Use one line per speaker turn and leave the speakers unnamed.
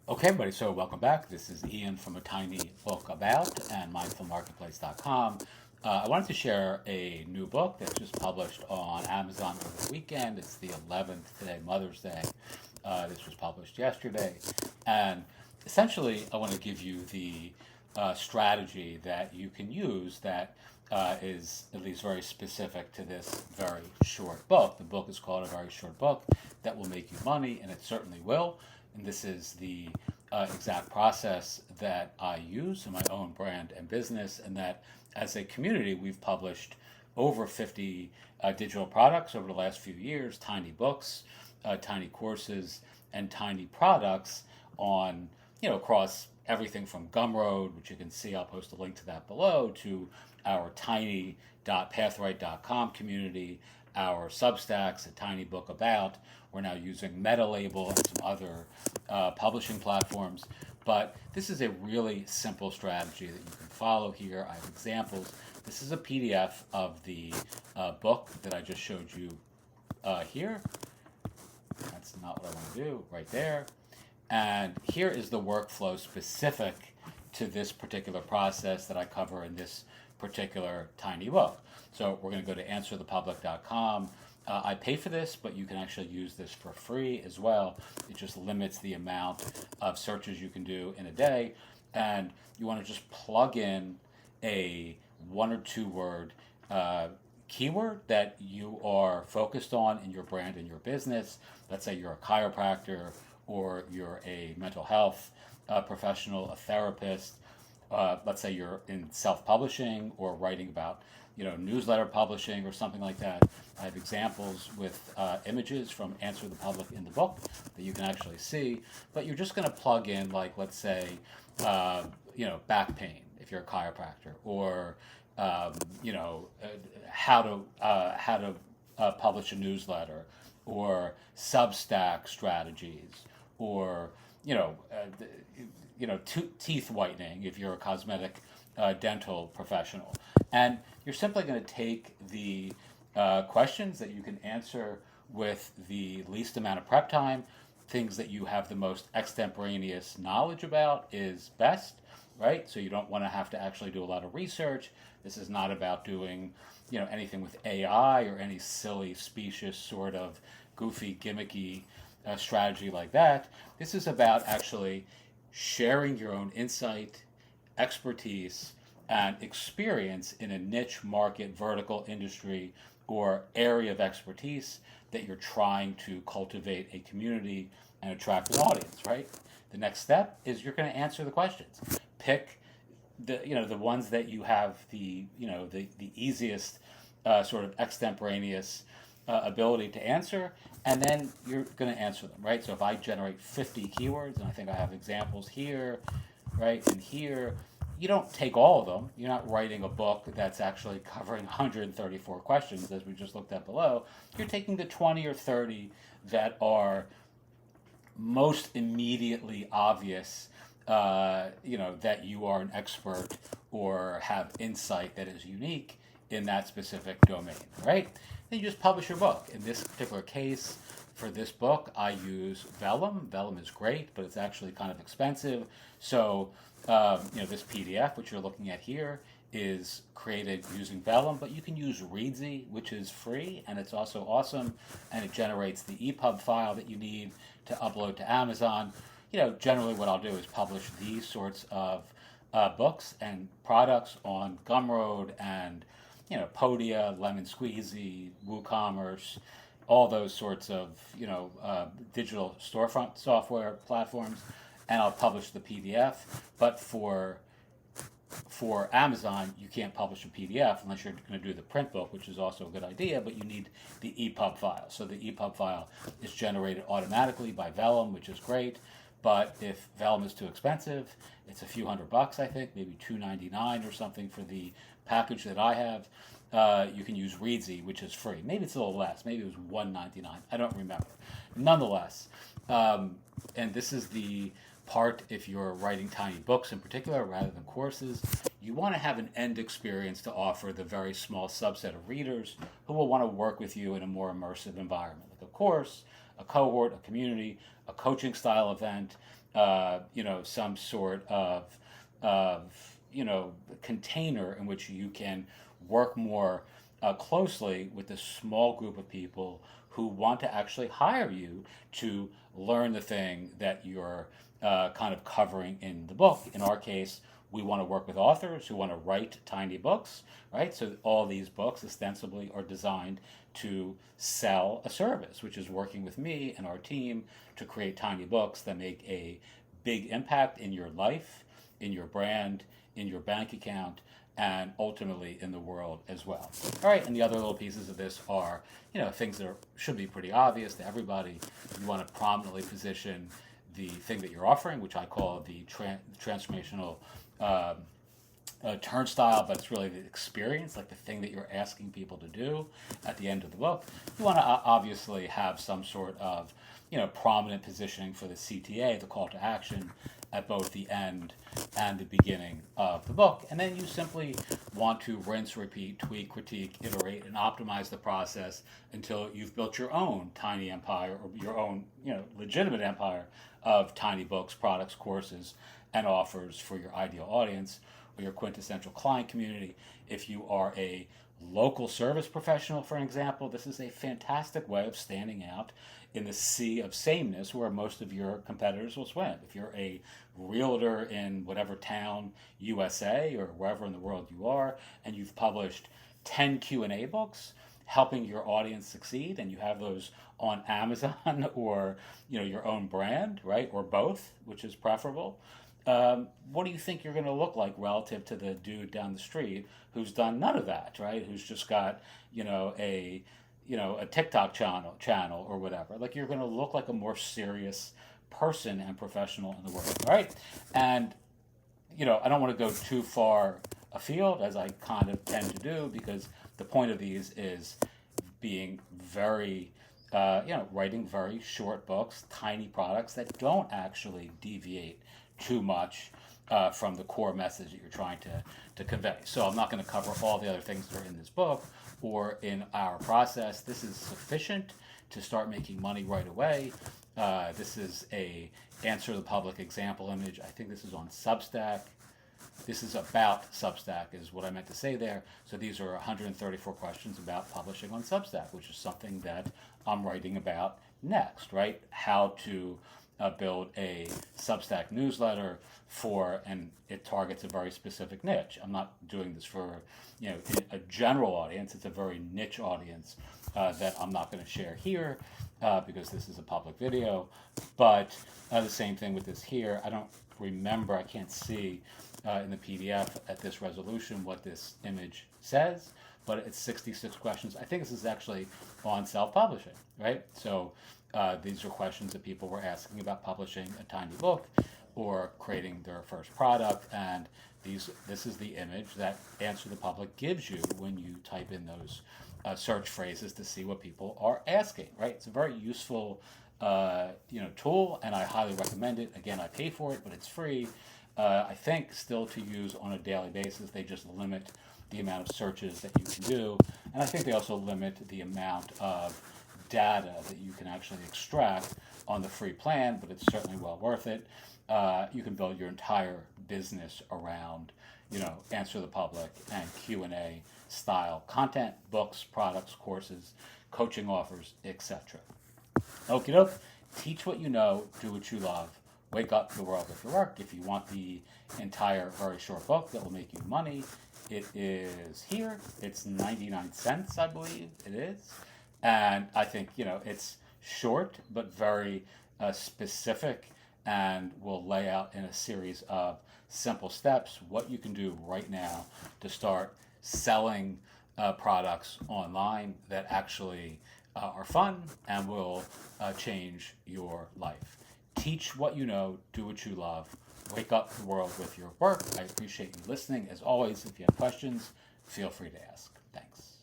Okay, everybody, so welcome back. This is Ian from A Tiny Book About and mindfulmarketplace.com. I wanted to share a new book that's just published on Amazon over the weekend. It's the 11th today, Mother's Day. This was published yesterday. And essentially, I want to give you the strategy that you can use that is at least very specific to this very short book. The book is called A Very Short Book That Will Make You Money, and it certainly will. And this is the exact process that I use in my own brand and business, and that as a community, we've published over 50 digital products over the last few years, tiny books, tiny courses, and tiny products on, across everything from Gumroad, which you can see, I'll post a link to that below, to our tiny.pathright.com community, our Substacks, a tiny book about. We're now using MetaLabel and some other publishing platforms. But this is a really simple strategy that you can follow here. I have examples. This is a PDF of the book that I just showed you here. That's not what I want to do, right there. And here is the workflow specific to this particular process that I cover in this particular tiny book. So we're going to go to answerthepublic.com. I pay for this, but you can actually use this for free as well. It just limits the amount of searches you can do in a day. And you want to just plug in a 1 or 2 word keyword that you are focused on in your brand and your business. Let's say you're a chiropractor, or you're a mental health professional, a therapist. Let's say you're in self-publishing or writing about, newsletter publishing or something like that. I have examples with images from Answer the Public in the book that you can actually see. But you're just going to plug in, like, let's say, back pain if you're a chiropractor, or how to publish a newsletter, or Substack strategies, or teeth whitening if you're a cosmetic dental professional. And you're simply going to take the questions that you can answer with the least amount of prep time. Things that you have the most extemporaneous knowledge about is best, right? So you don't want to have to actually do a lot of research. This is not about doing, anything with AI or any silly, specious sort of goofy, gimmicky strategy like that. This is about actually sharing your own insight, expertise, and experience in a niche market, vertical industry, or area of expertise that you're trying to cultivate a community and attract an audience, right? The next step is you're going to answer the questions. Pick the ones that you have the easiest sort of extemporaneous ability to answer, and then you're going to answer them, right? So if I generate 50 keywords, and I think I have examples here, right, and here, you don't take all of them. You're not writing a book that's actually covering 134 questions, as we just looked at below. You're taking the 20 or 30 that are most immediately obvious, that you are an expert or have insight that is unique in that specific domain, right? Then you just publish your book. In this particular case, for this book, I use Vellum. Vellum is great, but it's actually kind of expensive. So, this PDF, which you're looking at here, is created using Vellum, but you can use Reedsy, which is free, and it's also awesome, and it generates the EPUB file that you need to upload to Amazon. Generally what I'll do is publish these sorts of books and products on Gumroad and, Podia, Lemon Squeezy, WooCommerce, all those sorts of, digital storefront software platforms, and I'll publish the PDF. But for Amazon, you can't publish a PDF unless you're going to do the print book, which is also a good idea, but you need the EPUB file. So the EPUB file is generated automatically by Vellum, which is great. But if Vellum is too expensive, it's a few $100, I think, maybe $2.99 or something for the package that I have. You can use Reedsy, which is free. Maybe it's a little less. Maybe it was $1.99. I don't remember. Nonetheless, and this is the part, if you're writing tiny books in particular rather than courses, you want to have an end experience to offer the very small subset of readers who will want to work with you in a more immersive environment, like a course, a cohort, a community, a coaching style event, some sort of container in which you can work more closely with a small group of people who want to actually hire you to learn the thing that you're kind of covering in the book. In our case, we want to work with authors who want to write tiny books, right? So all these books ostensibly are designed to sell a service, which is working with me and our team to create tiny books that make a big impact in your life, in your brand, in your bank account, and ultimately in the world as well. All right, and the other little pieces of this are, things that should be pretty obvious to everybody. You want to prominently position the thing that you're offering, which I call the transformational uh, turnstile, but it's really the experience, like the thing that you're asking people to do at the end of the book. You want to obviously have some sort of, prominent positioning for the CTA, the call to action, at both the end and the beginning of the book. And then you simply want to rinse, repeat, tweak, critique, iterate, and optimize the process until you've built your own tiny empire, or your own, legitimate empire of tiny books, products, courses, and offers for your ideal audience or your quintessential client community. If you are a local service professional, for example, this is a fantastic way of standing out in the sea of sameness where most of your competitors will swim. If you're a realtor in whatever town, USA, or wherever in the world you are, and you've published 10 Q&A books helping your audience succeed, and you have those on Amazon or your own brand, right, or both, which is preferable. What do you think you're going to look like relative to the dude down the street who's done none of that, right? Who's just got a TikTok channel or whatever. Like, you're going to look like a more serious person and professional in the world, right? And I don't want to go too far afield, as I kind of tend to do, because the point of these is being very writing very short books, tiny products that don't actually deviate too much from the core message that you're trying to convey. So I'm not going to cover all the other things that are in this book or in our process. This is sufficient to start making money right away. This is a answer the public example image. I think this is on Substack. This is about Substack is what I meant to say there. So these are 134 questions about publishing on Substack, which is something that I'm writing about next, right? How to build a Substack newsletter and it targets a very specific niche. I'm not doing this for a general audience. It's a very niche audience that I'm not going to share here because this is a public video. But the same thing with this here. I don't remember. I can't see in the PDF at this resolution what this image says, but it's 66 questions. I think this is actually on self-publishing, right? So these are questions that people were asking about publishing a tiny book or creating their first product, and this is the image that Answer the Public gives you when you type in those search phrases to see what people are asking, right? It's a very useful tool, and I highly recommend it. Again, I pay for it, but it's free. I think still to use on a daily basis. They just limit the amount of searches that you can do, and I think they also limit the amount of data that you can actually extract on the free plan, but it's certainly well worth it. You can build your entire business around, Answer the Public and Q&A style content, books, products, courses, coaching offers, etc. Okie doke. Teach what you know, do what you love, wake up the world with your work. If you want the entire very short book that will make you money, it is here. It's 99 cents, I believe it is. And I think, it's short but very specific and will lay out in a series of simple steps what you can do right now to start selling products online that actually are fun and will change your life. Teach what you know, do what you love, wake up the world with your work. I appreciate you listening. As always, if you have questions, feel free to ask. Thanks.